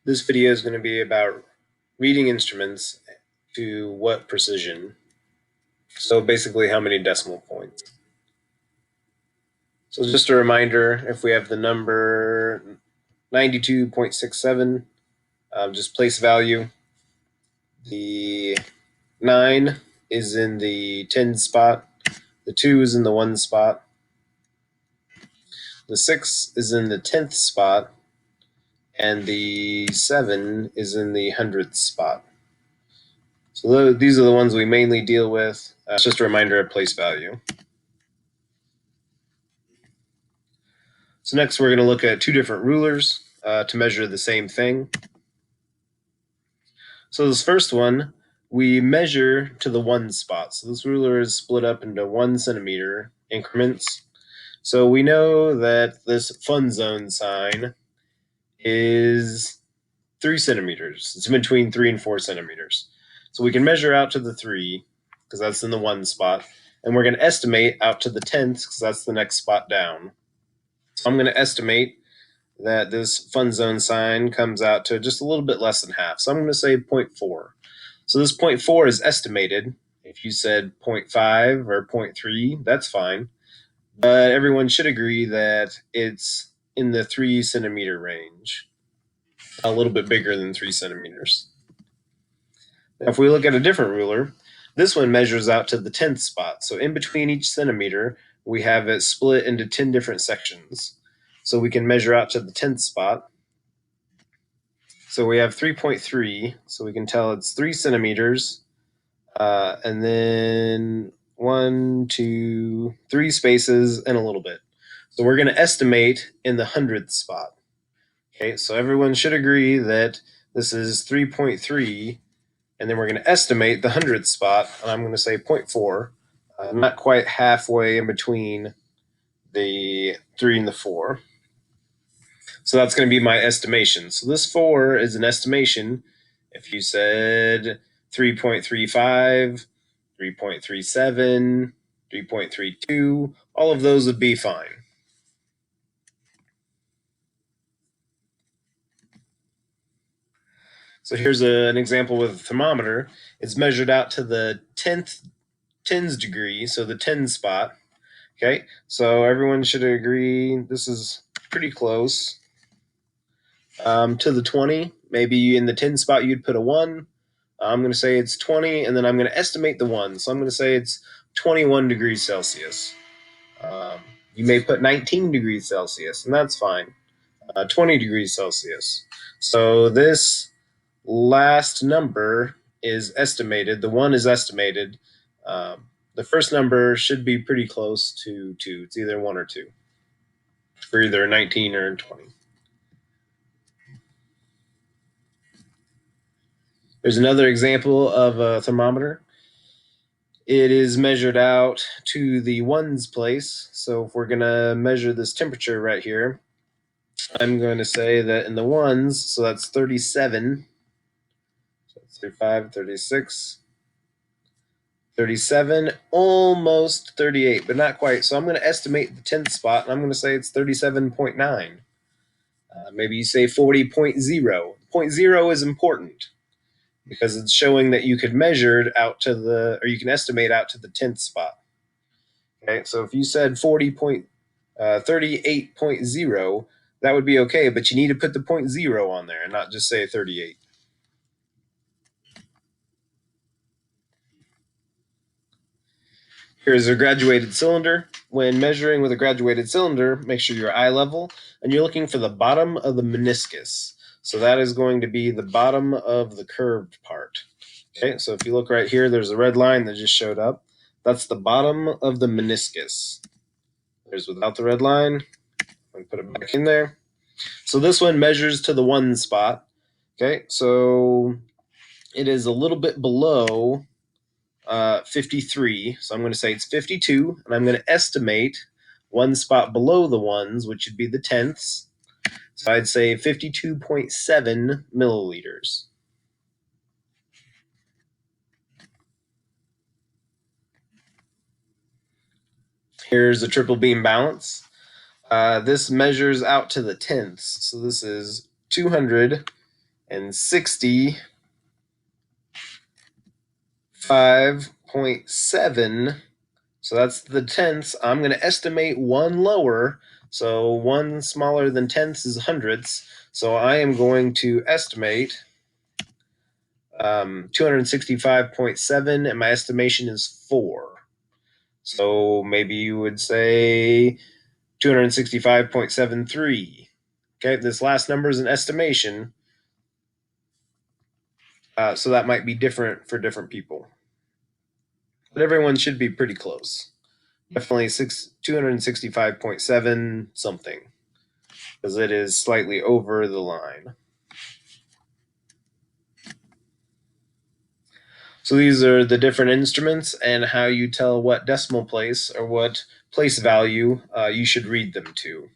This video is going to be about reading instruments to what precision. So basically how many decimal points. So just a reminder, if we have the number 92.67, just place value. The 9 is in the 10 spot. The 2 is in the 1 spot. The 6 is in the 10th spot. And the 7 is in the 100th spot. So these are the ones we mainly deal with. It's just a reminder of place value. So next we're going to look at two different rulers to measure the same thing. So this first one, we measure to the 1 spot. So this ruler is split up into 1 centimeter increments. So we know that this fun zone sign is 3 centimeters. It's between 3 and 4 centimeters. So we can measure out to the 3 because that's in the 1 spot. And we're going to estimate out to the 10th because that's the next spot down. So I'm going to estimate that this fun zone sign comes out to just a little bit less than half. So I'm going to say 0.4. So this 0.4 is estimated. If you said 0.5 or 0.3, that's fine. But everyone should agree that it's in the 3 centimeter range, a little bit bigger than 3 centimeters. Now, if we look at a different ruler, this one measures out to the 10th spot. So in between each centimeter, we have it split into 10 different sections. So we can measure out to the 10th spot. So we have 3.3, so we can tell it's 3 centimeters, and then 1, 2, 3 spaces and a little bit. So we're going to estimate in the 100th spot. Okay, so everyone should agree that this is 3.3, and then we're going to estimate the 100th spot, and I'm going to say 0.4, not quite halfway in between the 3 and the 4. So that's going to be my estimation. So this 4 is an estimation. If you said 3.35, 3.37, 3.32, all of those would be fine. So here's an example with a thermometer. It's measured out to the 10th degree, so the 10 spot. Okay, so everyone should agree this is pretty close. To the 20, maybe in the 10 spot you'd put a 1. I'm going to say it's 20, and then I'm going to estimate the 1. So I'm going to say it's 21 degrees Celsius. You may put 19 degrees Celsius, and that's fine. 20 degrees Celsius. So this last number is estimated. The 1 is estimated. The first number should be pretty close to 2. It's either 1 or 2 for either 19 or 20. There's another example of a thermometer. It is measured out to the 1's place. So if we're going to measure this temperature right here, I'm going to say that in the 1's, so that's 37, so that's 35, 36, 37, almost 38, but not quite. So I'm going to estimate the 10th spot, and I'm going to say it's 37.9. Maybe you say 40.0. 0.0 is important because it's showing that you could measure out to the, or you can estimate out to the 10th spot. Okay, so if you said 38.0, that would be okay, but you need to put the 0.0 on there and not just say 38. Here's a graduated cylinder. When measuring with a graduated cylinder, make sure you're eye level, and you're looking for the bottom of the meniscus. So that is going to be the bottom of the curved part. Okay, so if you look right here, there's a red line that just showed up. That's the bottom of the meniscus. There's without the red line. I'm going to put it back in there. So this one measures to the 1 spot. Okay, so it is a little bit below 53. So I'm going to say it's 52, and I'm going to estimate 1 spot below the 1's, which would be the 10ths. So I'd say 52.7 milliliters. Here's a triple beam balance. This measures out to the 10ths. So this is 200 and 65.7. So that's the tenths. I'm going to estimate one lower. So one smaller than tenths is hundredths. So I am going to estimate 265.7, and my estimation is 4. So maybe you would say 265.73. Okay, this last number is an estimation, so that might be different for different people. But everyone should be pretty close. Definitely 265.7 something, because it is slightly over the line. So these are the different instruments and how you tell what decimal place or what place value you should read them to.